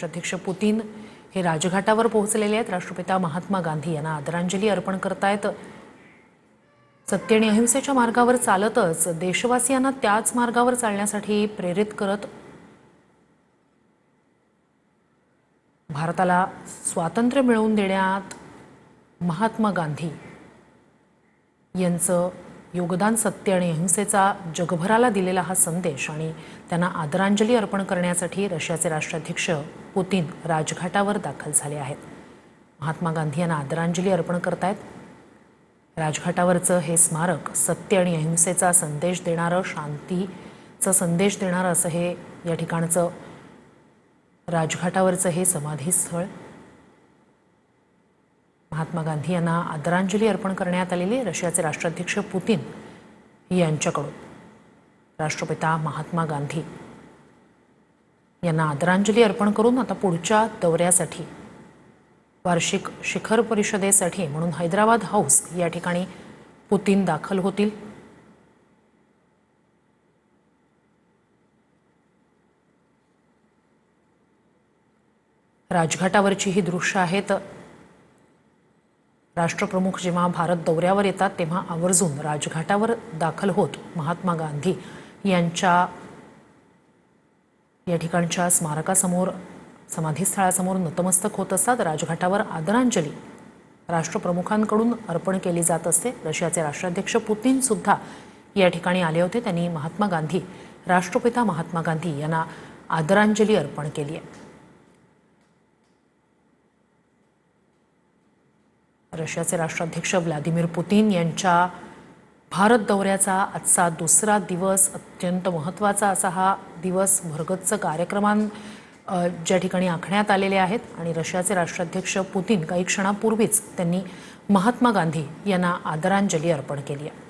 अध्यक्ष पुतीन हे राजघाटावर पोहोचलेले आहेत। राष्ट्रपिता महात्मा गांधी यांना आदरांजली अर्पण करतायत। सत्य आणि अहिंसेच्या मार्गावर चालतच देशवासियांना त्याच मार्गावर चालण्यासाठी प्रेरित करत भारताला स्वातंत्र्य मिळवून देण्यात महात्मा गांधी यांचं योगदान, सत्य आणि अहिंसेचा जगभराला दिलेला हा संदेश आणि त्यांना आदरांजली अर्पण करण्यासाठी रशियाचे राष्ट्राध्यक्ष पुतीन राजघाटावर दाखल झाले आहेत। महात्मा गांधी यांना आदरांजली अर्पण करतायत। राजघाटावरचं हे स्मारक सत्य आणि अहिंसेचा संदेश देणारं, शांतीचा संदेश देणारं असं हे या ठिकाणचं राजघाटावरचं हे समाधी स्थळ। महात्मा गांधी यांना आदरांजली अर्पण करण्यात आलेली रशियाचे राष्ट्राध्यक्ष पुतीन यांच्याकडून राष्ट्रपिता महात्मा गांधी यांना आदरांजली अर्पण करून आता पुढच्या दौऱ्यासाठी, वार्षिक शिखर परिषदेसाठी म्हणून हैदराबाद हाऊस या ठिकाणी पुतीन दाखल होतील। राजघाटावरची ही दृश्य आहेत। राष्ट्रप्रमुख जेव्हा भारत दौऱ्यावर येतात तेव्हा आवर्जून राजघाटावर दाखल होत महात्मा गांधी यांच्या या ठिकाणच्या स्मारकासमोर, समाधीस्थळासमोर नतमस्तक होत असतात। राजघाटावर आदरांजली राष्ट्रप्रमुखांकडून अर्पण केली जात असते। रशियाचे राष्ट्राध्यक्ष पुतीन सुद्धा या ठिकाणी आले होते। त्यांनी महात्मा गांधी, राष्ट्रपिता महात्मा गांधी यांना आदरांजली अर्पण केली आहे। रशियाचे राष्ट्राध्यक्ष व्लादिमीर पुतीन यांच्या भारत दौऱ्याचा आजचा दुसरा दिवस, अत्यंत महत्त्वाचा असा हा दिवस, भरगच्च कार्यक्रमां ज्या ठिकाणी आखण्यात आलेले आहेत आणि रशियाचे राष्ट्राध्यक्ष पुतीन काही क्षणापूर्वीच त्यांनी महात्मा गांधी यांना आदरांजली अर्पण केली आहे।